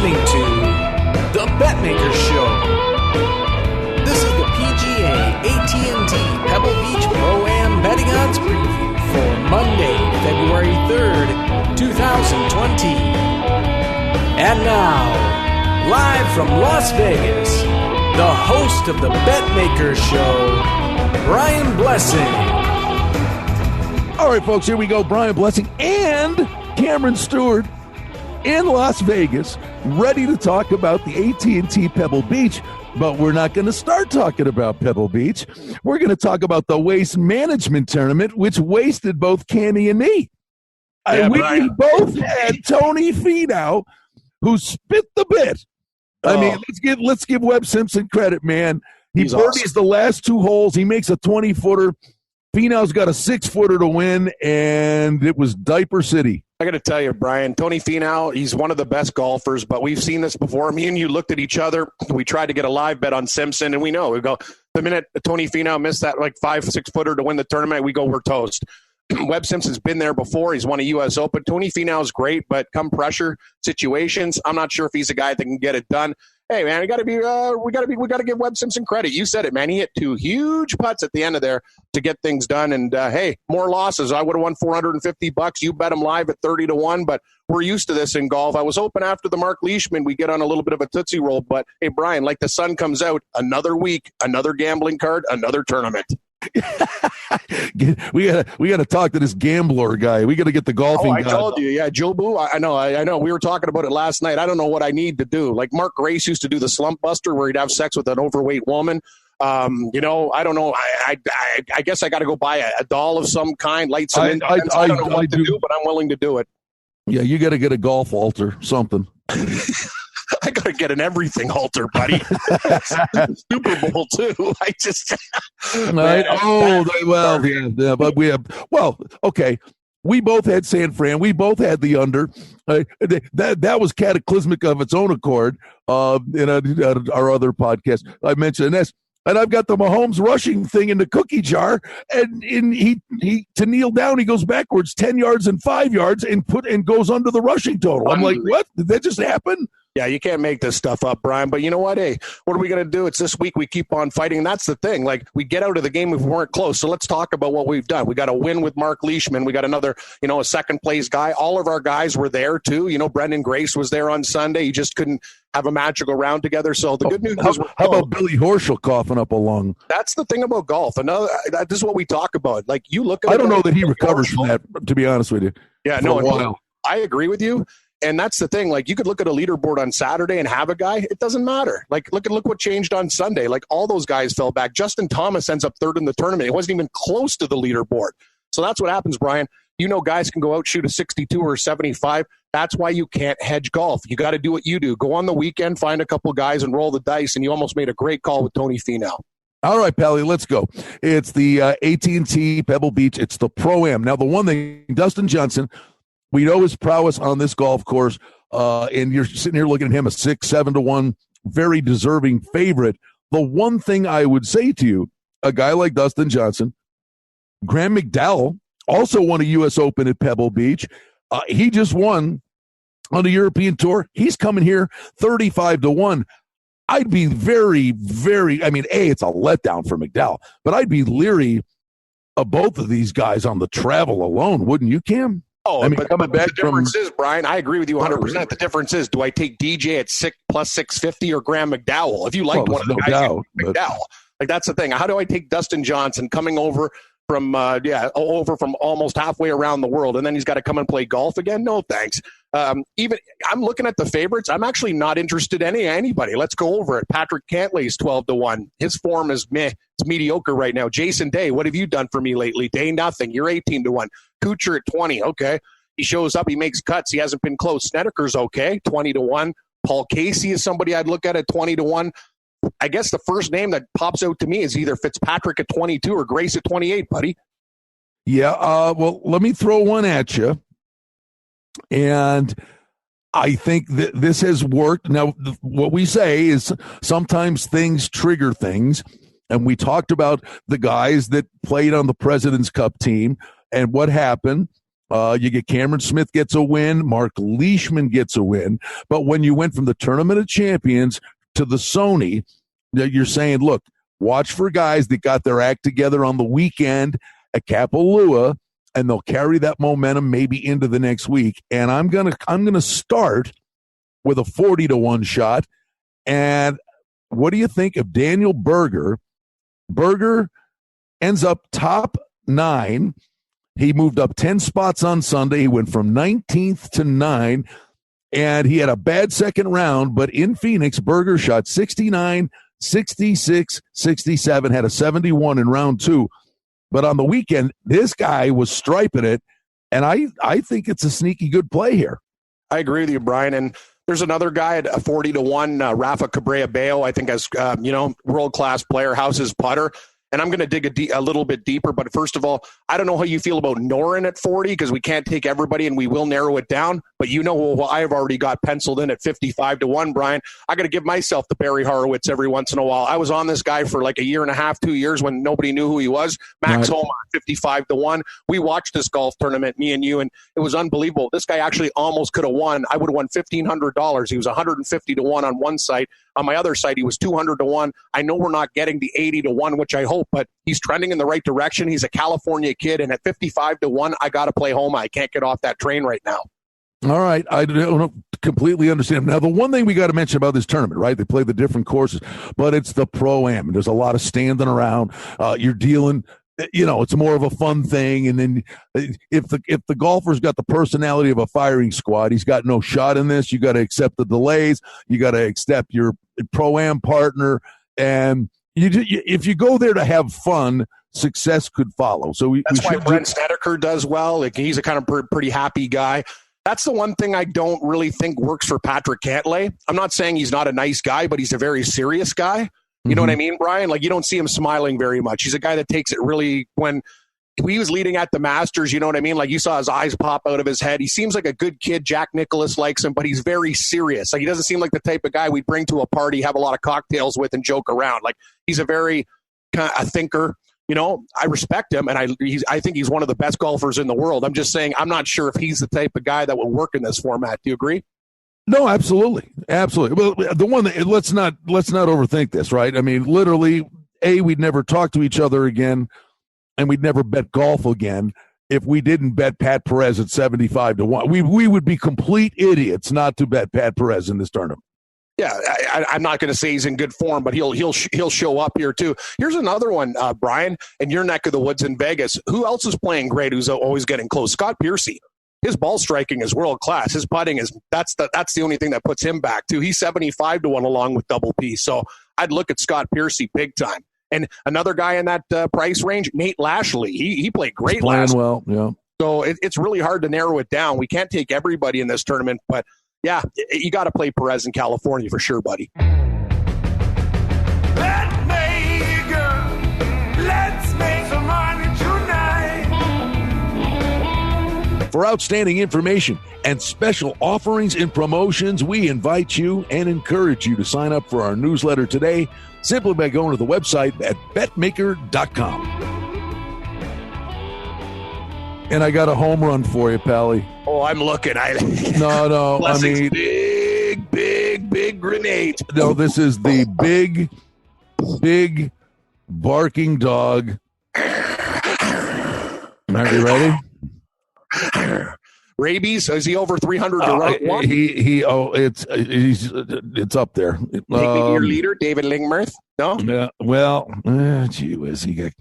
listening to the Betmaker Show. This is the PGA AT&T Pebble Beach Pro-Am betting odds preview for Monday, February 3rd, 2020. And now, live from Las Vegas, the host of the Betmaker Show, Brian Blessing. All right, folks, here we go. Brian Blessing and Cameron Stewart in Las Vegas, ready to talk about the AT&T Pebble Beach. But we're not going to start talking about Pebble Beach. We're going to talk about the Waste Management Tournament, which wasted both Cammy and me. Yeah, we both had Tony Finau, who spit the bit. I mean, let's give Webb Simpson credit, man. He's birdies awesome. The last two holes. He makes a 20-footer. Finau's got a 6-footer to win, and it was Diaper City. I got to tell you, Brian, Tony Finau, he's one of the best golfers, but we've seen this before. Me and you looked at each other. We tried to get a live bet on Simpson, and we know. We go, the minute Tony Finau missed that 5-6-footer to win the tournament, we go, we're toast. Webb Simpson's been there before. He's won a U.S. Open. Tony Finau's great, but come pressure situations, I'm not sure if he's a guy that can get it done. Hey, man, we got to give Webb Simpson credit. You said it, man. He hit two huge putts at the end of there to get things done. And hey, more losses. I would have won $450. You bet him live at 30-1, but we're used to this in golf. I was hoping after the Mark Leishman we get on a little bit of a tootsie roll. But hey, Brian, like the sun comes out, another week, another gambling card, another tournament. we gotta talk to this gambler guy. We gotta get the golfing. I told you, yeah, Joe Boo. I know. We were talking about it last night. I don't know what I need to do. Like Mark Grace used to do the slump buster, where he'd have sex with an overweight woman. I don't know. I guess I got to go buy a doll of some kind, light some. I don't know what to do, but I'm willing to do it. Yeah, you got to get a golf altar, something. I got to get an everything halter, buddy. Super Bowl, too. I just... Right? But we have... Well, okay. We both had San Fran. We both had the under. That was cataclysmic of its own accord in our other podcast. I mentioned this. And I've got the Mahomes rushing thing in the cookie jar, and he to kneel down, he goes backwards 10 yards and 5 yards and goes under the rushing total. I'm like, what? Did that just happen? Yeah, you can't make this stuff up, Brian. But you know what? Hey, what are we going to do? It's this week we keep on fighting. And that's the thing. Like, we get out of the game if we weren't close. So let's talk about what we've done. We got a win with Mark Leishman. We got another, a second-place guy. All of our guys were there, too. Brendan Grace was there on Sunday. He just couldn't have a magical round togetgether. So the good news is how about Billy Horschel coughing up a lung? That's the thing about golf. This is what we talk about. Like, you look at I don't know that he recovers from that, to be honest with you. Yeah, for a while. I agree with you. And that's the thing. Like, you could look at a leaderboard on Saturday and have a guy. It doesn't matter. Like, look what changed on Sunday. Like, all those guys fell back. Justin Thomas ends up third in the tournament. It wasn't even close to the leaderboard. So that's what happens, Brian. Guys can go out, shoot a 62 or a 75. That's why you can't hedge golf. You got to do what you do. Go on the weekend, find a couple guys, and roll the dice. And you almost made a great call with Tony Finau. All right, Pally, let's go. It's the AT&T Pebble Beach. It's the Pro-Am. Now, the one thing, Dustin Johnson, we know his prowess on this golf course, and you're sitting here looking at him, a 6-7-1, very deserving favorite. The one thing I would say to you, a guy like Dustin Johnson, Graham McDowell also won a U.S. Open at Pebble Beach. He just won on the European Tour. He's coming here 35-1. I'd be very, very, it's a letdown for McDowell, but I'd be leery of both of these guys on the travel alone, wouldn't you, Cam? Oh, but coming back, the difference is, Brian, I agree with you 100%. The difference is, do I take DJ at plus 650 or Graham McDowell? If you liked one of the guys, McDowell. Like, that's the thing. How do I take Dustin Johnson coming over from almost halfway around the world, and then he's got to come and play golf again? No, thanks. Even I'm looking at the favorites. I'm actually not interested in anybody. Let's go over it. Patrick Cantlay's 12-1. His form is meh. It's mediocre right now. Jason Day, what have you done for me lately? Day, nothing. You're 18-1. Kuchar at 20. Okay. He shows up. He makes cuts. He hasn't been close. Snedeker's okay. 20-1. Paul Casey is somebody I'd look at 20-1. I guess the first name that pops out to me is either Fitzpatrick at 22 or Grace at 28, buddy. Yeah. Well, let me throw one at you. And I think that this has worked. Now, what we say is sometimes things trigger things. And we talked about the guys that played on the President's Cup team and what happened You get Cameron Smith gets a win. Mark Leishman gets a win. But when you went from the Tournament of Champions to the Sony, you're saying, look, watch for guys that got their act together on the weekend at Kapalua, and they'll carry that momentum maybe into the next week. And I'm gonna start with a 40-1 shot. And what do you think of Daniel Berger? Berger ends up top 9. He moved up 10 spots on Sunday. He went from 19th to 9, and he had a bad second round. But in Phoenix, Berger shot 69, 66, 67, had a 71 in round 2. But on the weekend, this guy was striping it, and I think it's a sneaky good play here. I agree with you, Brian. And there's another guy at a 40-1, Rafa Cabrera-Bello, I think, as world-class player, houses putter. And I'm going to dig a little bit deeper. But first of all, I don't know how you feel about Noren at 40, because we can't take everybody and we will narrow it down. But you know who I have already got penciled in at 55-1, Brian. I got to give myself the Barry Horowitz every once in a while. I was on this guy for like a year and a half, 2 years, when nobody knew who he was. Max Homa, 55-1. We watched this golf tournament, me and you, and it was unbelievable. This guy actually almost could have won. I would have won $1,500. He was 150-1 on one side. On my other side, he was 200-1. I know we're not getting the 80-1, which I hope, but he's trending in the right direction. He's a California kid, and at 55-1, I got to play Homa. I can't get off that train right now. All right. I don't completely understand. Now, the one thing we got to mention about this tournament, right? They play the different courses, but it's the Pro-Am. There's a lot of standing around. You're dealing, it's more of a fun thing. And then if the golfer's got the personality of a firing squad, he's got no shot in this. You got to accept the delays. You got to accept your Pro-Am partner. And if you go there to have fun, success could follow. So that's why Brent Snedeker does well. Like, he's a kind of pretty happy guy. That's the one thing I don't really think works for Patrick Cantlay. I'm not saying he's not a nice guy, but he's a very serious guy. You know what I mean, Brian? Like, you don't see him smiling very much. He's a guy that takes it really, when he was leading at the Masters, you know what I mean? Like, you saw his eyes pop out of his head. He seems like a good kid. Jack Nicklaus likes him, but he's very serious. Like, he doesn't seem like the type of guy we'd bring to a party, have a lot of cocktails with, and joke around. Like, he's a very kind of a thinker. I respect him, and I think he's one of the best golfers in the world. I'm just saying, I'm not sure if he's the type of guy that will work in this format. Do you agree? No, absolutely. Absolutely. Well, the one that let's not overthink this, right? I mean, literally, we'd never talk to each other again, and we'd never bet golf again if we didn't bet Pat Perez at 75-1. We would be complete idiots not to bet Pat Perez in this tournament. Yeah, I'm not going to say he's in good form, but he'll show up here too. Here's another one, Brian, in your neck of the woods in Vegas. Who else is playing great? Who's always getting close? Scott Piercy. His ball striking is world class. His putting is that's the only thing that puts him back too. He's 75-1 along with Double P. So I'd look at Scott Piercy big time. And another guy in that price range, Nate Lashley. He played great last. Well, yeah. So it's really hard to narrow it down. We can't take everybody in this tournament, but yeah, you got to play Perez in California for sure, buddy. Betmaker, let's make some money tonight. For outstanding information and special offerings and promotions, we invite you and encourage you to sign up for our newsletter today simply by going to the website at betmaker.com. And I got a home run for you, Pally. Oh, I'm looking. No. I mean, big grenade. No, this is the big barking dog. Are you ready? Rabies? Is he over 300 to run? It's up there. Take me to your leader, David Lingmerth. No. Yeah. Well, gee whiz, he got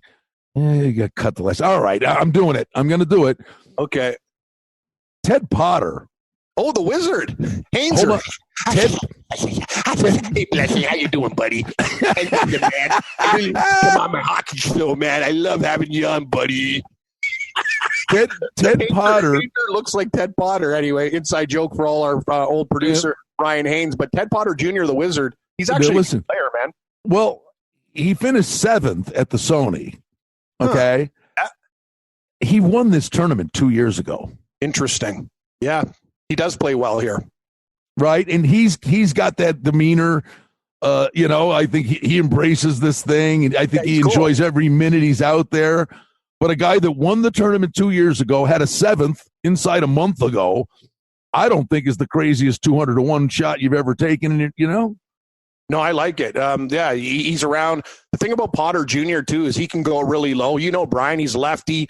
cut the last. All right, I'm doing it. I'm going to do it. Okay. Ted Potter. Oh, the wizard. Hainzer. Ted. Hey, Blessing, how you doing, buddy? I love you, man. I really come on my hockey show, man. I love having you on, buddy. Ted Potter. Hainzer looks like Ted Potter anyway. Inside joke for all our old producer, Brian Haynes. But Ted Potter Jr., the wizard, he's actually a good player, man. Well, he finished 7th at the Sony. Okay. He won this tournament 2 years ago. Interesting. Yeah, he does play well here. Right. And he's got that demeanor. I think he embraces this thing. And I think he enjoys every minute he's out there. But a guy that won the tournament 2 years ago, had a 7th inside a month ago, I don't think is the craziest 200-1 shot you've ever taken, you know? No, I like it. Yeah, he's around. The thing about Potter Jr., too, is he can go really low. You know, Brian, he's lefty,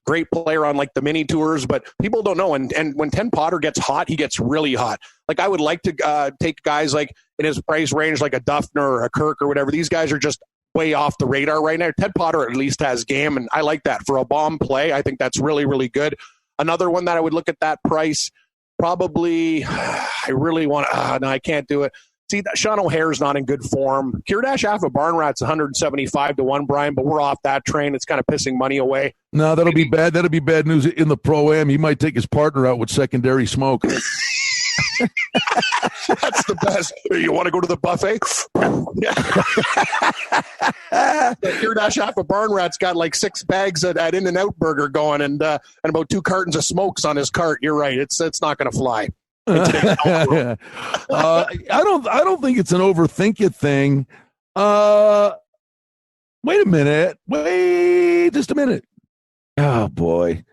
great player on, like, the mini tours, but people don't know. And when Ted Potter gets hot, he gets really hot. Like, I would like to take guys, like, in his price range, like a Duffner or a Kirk or whatever. These guys are just way off the radar right now. Ted Potter at least has game, and I like that. For a bomb play, I think that's really, really good. Another one that I would look at that price, probably, I really want to, no, I can't do it. See, Sean O'Hare's not in good form. Kirdash Alpha Barn Rat's 175-1, Brian, but we're off that train. It's kind of pissing money away. No, that'll be bad. That'll be bad news in the Pro-Am. He might take his partner out with secondary smoke. That's the best. You want to go to the buffet? Kirdash Alpha Barn Rat's got like 6 bags at In-N-Out Burger going and about 2 cartons of smokes on his cart. You're right. It's not going to fly. I don't think it's an overthink it thing. Wait a minute. Wait just a minute. Oh boy.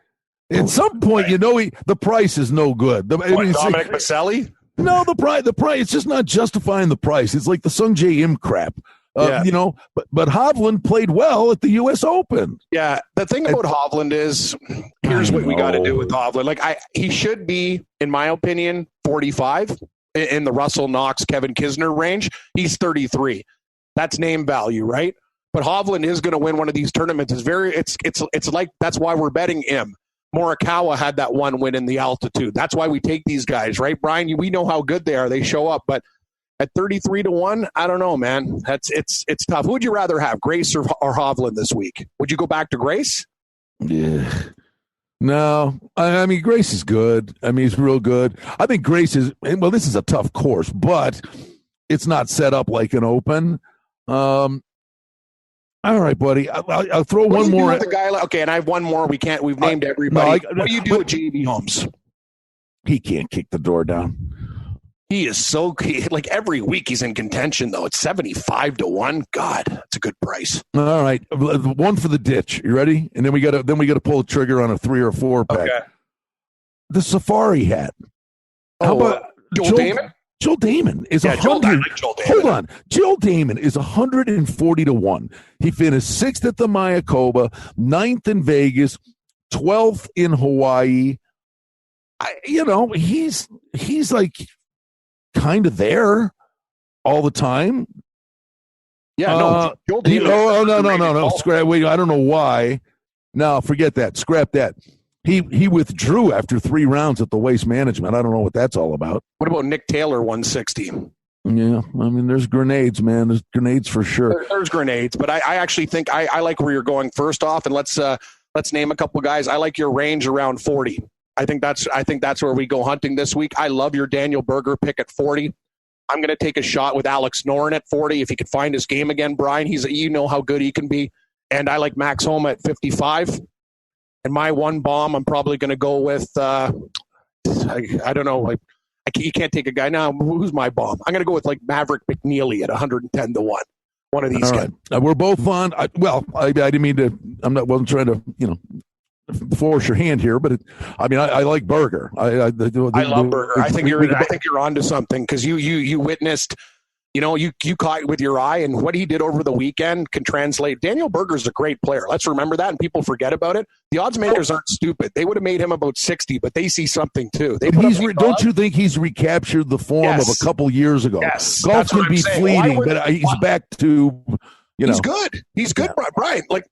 At some point, you know, the price is no good. Dominic Maselli? No, the price. It's just not justifying the price. It's like the Sung Jae Im crap. You know, but Hovland played well at the U.S. Open. Yeah, the thing about Hovland is, here's what we got to do with Hovland. Like, he should be, in my opinion, 45 in the Russell Knox, Kevin Kisner range. He's 33. That's name value, right? But Hovland is going to win one of these tournaments. It's like that's why we're betting him. Morikawa had that one win in the altitude. That's why we take these guys, right, Brian? We know how good they are. They show up, but at 33-1, I don't know, man. It's tough. Who would you rather have, Grace or Hovland this week? Would you go back to Grace? Yeah. No. I mean, Grace is good. I mean, he's real good. I think Grace is, well, this is a tough course, but it's not set up like an Open. All right, buddy. I'll throw one more. Okay, and I have one more. We've named everybody. What do you do with JB Holmes? He can't kick the door down. He is so like every week he's in contention though. It's 75-1. God, that's a good price. All right, one for the ditch. You ready? And then we got to pull the trigger on a 3 or 4 pack. Okay. The Safari hat. How about Joel Damon? Joel Damon is 100. Hold on, Joel Damon is 140-1. He finished 6th at the Mayakoba, 9th in Vegas, 12th in Hawaii. He's like kind of there all the time. Yeah, no. No. Scrap. Wait, I don't know why. No, forget that. Scrap that. He withdrew after 3 rounds at the Waste Management. I don't know what that's all about. What about Nick Taylor, 160? Yeah, I mean, there's grenades, man. There's grenades for sure. There's grenades, but I actually think I like where you're going first off, and let's name a couple guys. I like your range around 40. I think that's where we go hunting this week. I love your Daniel Berger pick at 40. I'm going to take a shot with Alex Noren at 40 if he could find his game again. Brian, you know how good he can be, and I like Max Homa at 55. And my one bomb, I'm probably going to go with. I don't know, like you can't take a guy now. Who's my bomb? I'm going to go with like Maverick McNeely at 110-1. One of these guys. Right. We're both on. I didn't mean to. Wasn't trying to force your hand here, but I like Berger. I love Berger. I think you're onto something because you witnessed, you caught with your eye, and what he did over the weekend can translate. Daniel Berger's a great player. Let's remember that, and people forget about it. The odds makers aren't stupid. They would have made him about 60, but they see something too. Don't you think he's recaptured the form of a couple years ago? Yes, golf can be fleeting, but he's back to. He's good. He's good, Brian. Like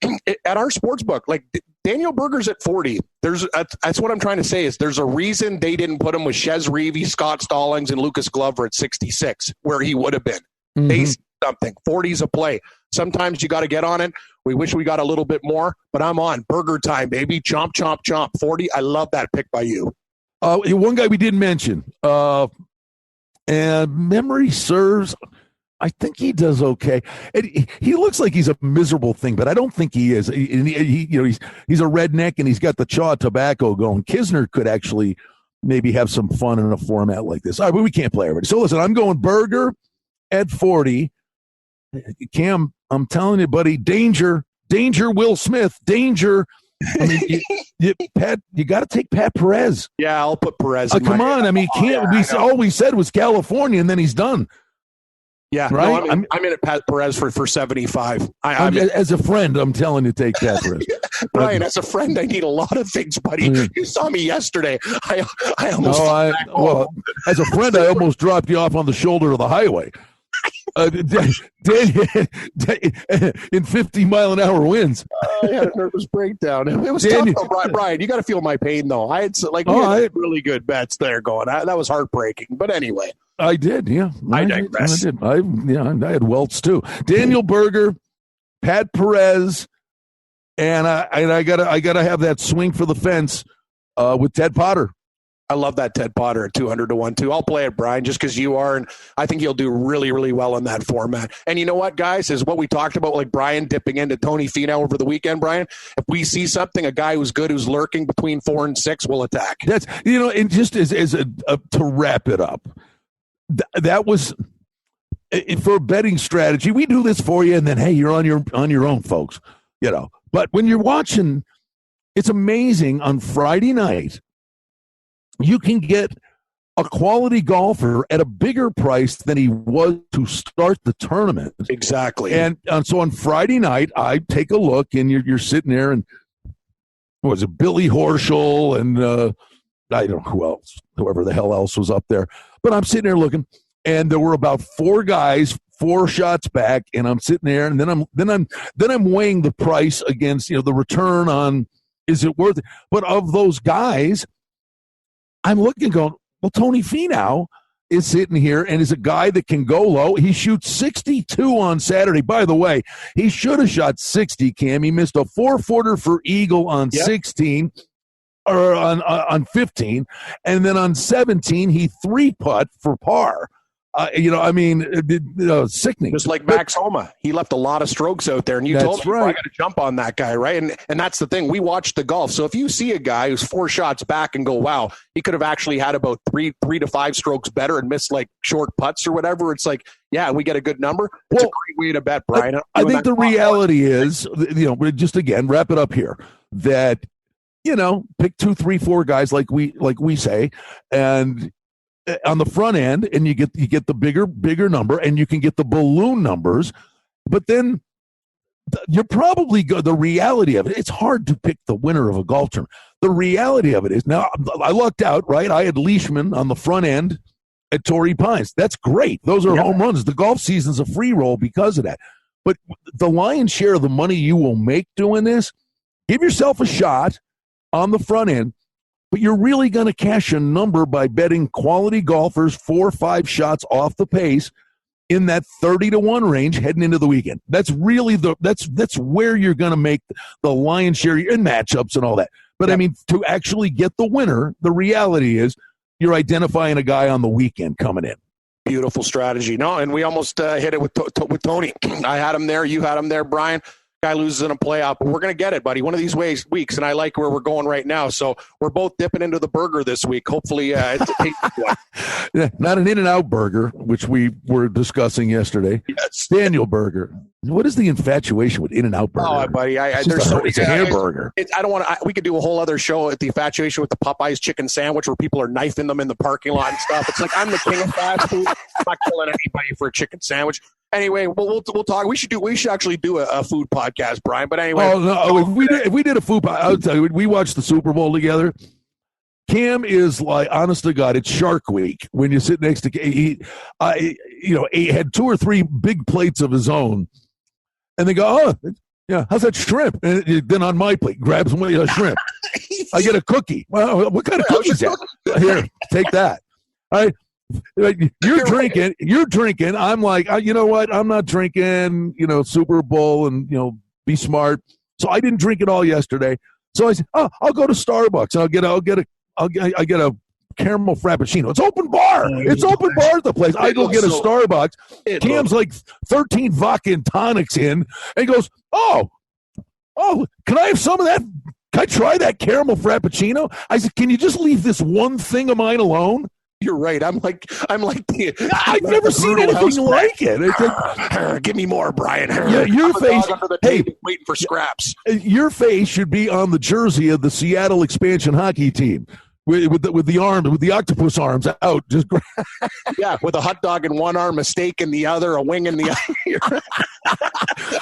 at our sports book, like Daniel Berger's at 40. That's what I'm trying to say is there's a reason they didn't put him with Chez Reavie, Scott Stallings, and Lucas Glover at 66, where he would have been. Mm-hmm. They see something. 40's a play. Sometimes you got to get on it. We wish we got a little bit more, but I'm on Berger time, baby. Chomp, chomp, chomp. 40. I love that pick by you. One guy we didn't mention, and memory serves. I think he does okay. And he looks like he's a miserable thing, but I don't think he is. He's a redneck and he's got the chaw tobacco going. Kisner could actually maybe have some fun in a format like this. All right, but we can't play everybody. So listen, I'm going Berger at 40. Cam, I'm telling you, buddy, danger. danger Will Smith, danger. I mean, you got to take Pat Perez. Yeah, I'll put Perez. Come on, I mean, all we said was California, and then he's done. Yeah, right. No, I'm in at Pat Perez for 75. As a friend, I'm telling you, take Pat Perez. Brian, as a friend, I need a lot of things, buddy. You saw me yesterday. I almost. Well, as a friend, I almost dropped you off on the shoulder of the highway. In 50-mile-an-hour winds. I had a nervous breakdown. It was tough, though, Brian. You got to feel my pain, though. I had really good bets there going. That was heartbreaking. But anyway, I did. Yeah, I digress. I had welts too. Daniel Berger, Pat Perez, and I gotta have that swing for the fence with Ted Potter. I love that Ted Potter at 200 to 1 too. I'll play it, Brian, just because you are, and I think he'll do really, really well in that format. And you know what, guys, is what we talked about, like Brian dipping into Tony Finau over the weekend. Brian, if we see something, a guy who's good, who's lurking between 4 and 6, will attack. That's and just as to wrap it up, that was for a betting strategy. We do this for you, and then hey, you're on your own, folks. But when you're watching, it's amazing on Friday night. You can get a quality golfer at a bigger price than he was to start the tournament. Exactly. And so on Friday night, I take a look, and you're sitting there, and what was it, Billy Horschel, and I don't know who else, whoever the hell else was up there. But I'm sitting there looking, and there were about 4 guys, 4 shots back, and I'm sitting there, and then I'm weighing the price against the return on, is it worth it? But of those guys, I'm looking going, well, Tony Finau is sitting here and is a guy that can go low. He shoots 62 on Saturday. By the way, he should have shot 60, Cam. He missed a 4-footer for eagle on 16 or on 15. And then on 17, he 3-putt for par. Sickening. Just like Max Homa. He left a lot of strokes out there, and you told me, I got to jump on that guy, right? And that's the thing. We watch the golf. So if you see a guy who's 4 shots back and go, wow, he could have actually had about 3 to 5 strokes better and missed like short putts or whatever. It's like, yeah, we get a good number. It's a great way to bet, Brian. I think the reality is, just again, wrap it up here, that, pick 2, 3, 4 guys like we say, and on the front end, and you get the bigger number, and you can get the balloon numbers, but then you're probably the reality of it. It's hard to pick the winner of a golf tournament. The reality of it is, now I lucked out, right? I had Leishman on the front end at Torrey Pines. That's great. Those are home runs. The golf season's a free roll because of that. But the lion's share of the money you will make doing this, give yourself a shot on the front end. But you're really going to cash a number by betting quality golfers 4 or 5 shots off the pace in that 30 to 1 range heading into the weekend. That's really that's where you're going to make the lion's share in matchups and all that. But I mean, to actually get the winner, the reality is you're identifying a guy on the weekend coming in. Beautiful strategy. No, and we almost hit it with Tony. I had him there. You had him there, Brian. Guy loses in a playoff, but we're going to get it, buddy, one of these weeks, and I like where we're going right now. So we're both dipping into the burger this week. Hopefully it's a tasty one. Not an In-N-Out burger, which we were discussing yesterday. Yes. Daniel Burger. What is the infatuation with In-N-Out burger? Oh, buddy, it's a hamburger. I don't want to. We could do a whole other show at the infatuation with the Popeyes chicken sandwich, where people are knifing them in the parking lot and stuff. It's like, I'm the king of fast food. I'm not killing anybody for a chicken sandwich. Anyway, we'll talk. We should actually do a food podcast, Brian. But anyway, if we did a food podcast, I'll tell you, we watched the Super Bowl together. Cam is like, honest to God, it's Shark Week when you sit next to he had 2 or 3 big plates of his own, and they go, oh, yeah, how's that shrimp? And then on my plate, grabs one of the shrimp. I get a cookie. Well, what kind of cookie is that? Here, take that. All right. You're drinking. I'm like, you know what? I'm not drinking, Super Bowl and, be smart. So I didn't drink it all yesterday. So I said, oh, I'll go to Starbucks and I get a caramel frappuccino. It's open bar. It's open bar at the place. I go get a Starbucks. Cam's like 13 vodka and tonics in, and he goes, oh, can I have some of that? Can I try that caramel frappuccino? I said, can you just leave this one thing of mine alone? You're right. I'm like the. I've never seen anything like it. It's like, give me more, Brian. Your face. Under the hey, waiting for scraps. Your face should be on the jersey of the Seattle expansion hockey team. With the octopus arms out, just yeah, with a hot dog in one arm, a steak in the other, a wing in the other.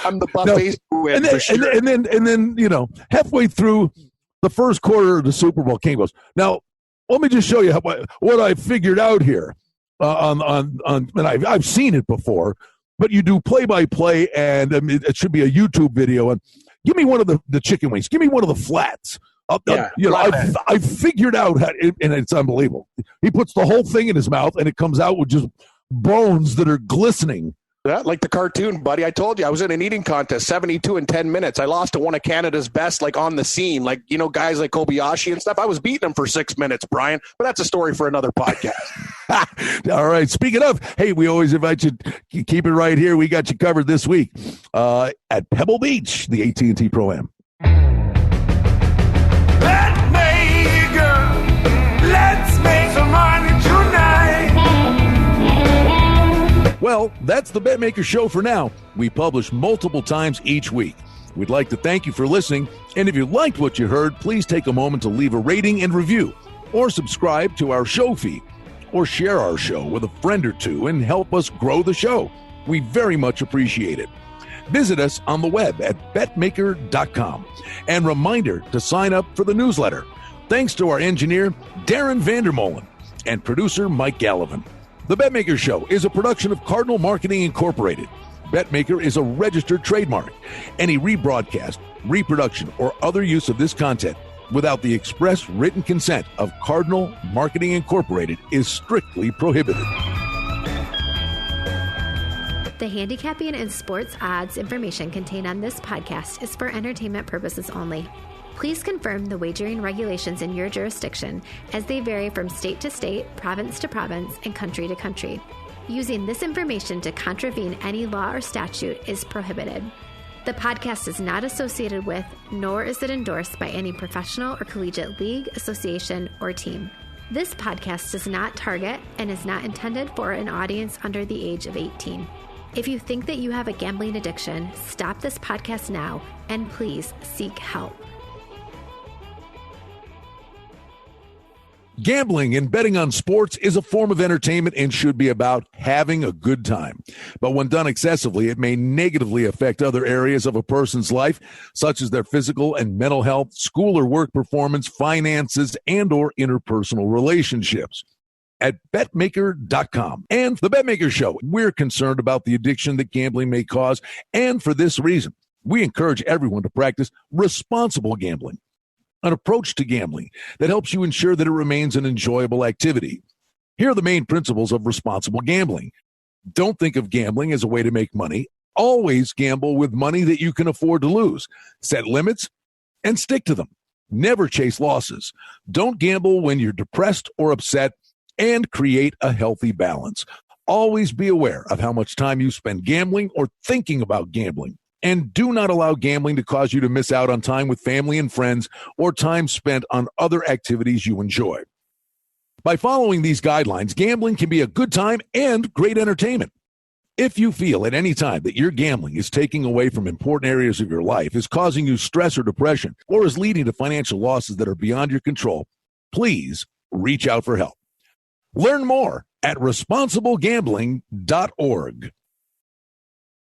I'm the buffet squid for sure. And then halfway through the first quarter of the Super Bowl, King goes, now let me just show you what I figured out here. And I've seen it before, but you do play-by-play, and it should be a YouTube video. And give me one of the chicken wings. Give me one of the flats. I've figured out how, and it's unbelievable. He puts the whole thing in his mouth, and it comes out with just bones that are glistening. Yeah, like the cartoon, buddy. I told you I was in an eating contest, 72 in 10 minutes. I lost to one of Canada's best, like on the scene, like guys like Kobayashi and stuff. I was beating him for 6 minutes, Brian. But that's a story for another podcast. All right. Speaking of, hey, we always invite you to keep it right here. We got you covered this week at Pebble Beach, the AT&T Pro-Am. Let's make some money tonight. Well, that's the Betmaker Show for now. We publish multiple times each week. We'd like to thank you for listening, and if you liked what you heard, please take a moment to leave a rating and review, or subscribe to our show feed, or share our show with a friend or two and help us grow the show. We very much appreciate it. Visit us on the web at betmaker.com. And reminder to sign up for the newsletter. Thanks to our engineer, Darren Vandermolen, and producer, Mike Gallivan. The Betmaker Show is a production of Cardinal Marketing Incorporated. Betmaker is a registered trademark. Any rebroadcast, reproduction, or other use of this content without the express written consent of Cardinal Marketing Incorporated is strictly prohibited. The handicapping and sports odds information contained on this podcast is for entertainment purposes only. Please confirm the wagering regulations in your jurisdiction, as they vary from state to state, province to province, and country to country. Using this information to contravene any law or statute is prohibited. The podcast is not associated with, nor is it endorsed by any professional or collegiate league, association, or team. This podcast does not target and is not intended for an audience under the age of 18. If you think that you have a gambling addiction, stop this podcast now and please seek help. Gambling and betting on sports is a form of entertainment and should be about having a good time. But when done excessively, it may negatively affect other areas of a person's life, such as their physical and mental health, school or work performance, finances, and or interpersonal relationships. At Betmaker.com and the Betmaker Show, we're concerned about the addiction that gambling may cause, and for this reason, we encourage everyone to practice responsible gambling. An approach to gambling that helps you ensure that it remains an enjoyable activity. Here are the main principles of responsible gambling. Don't think of gambling as a way to make money. Always gamble with money that you can afford to lose. Set limits and stick to them. Never chase losses. Don't gamble when you're depressed or upset, and create a healthy balance. Always be aware of how much time you spend gambling or thinking about gambling. And do not allow gambling to cause you to miss out on time with family and friends or time spent on other activities you enjoy. By following these guidelines, gambling can be a good time and great entertainment. If you feel at any time that your gambling is taking away from important areas of your life, is causing you stress or depression, or is leading to financial losses that are beyond your control, please reach out for help. Learn more at responsiblegambling.org.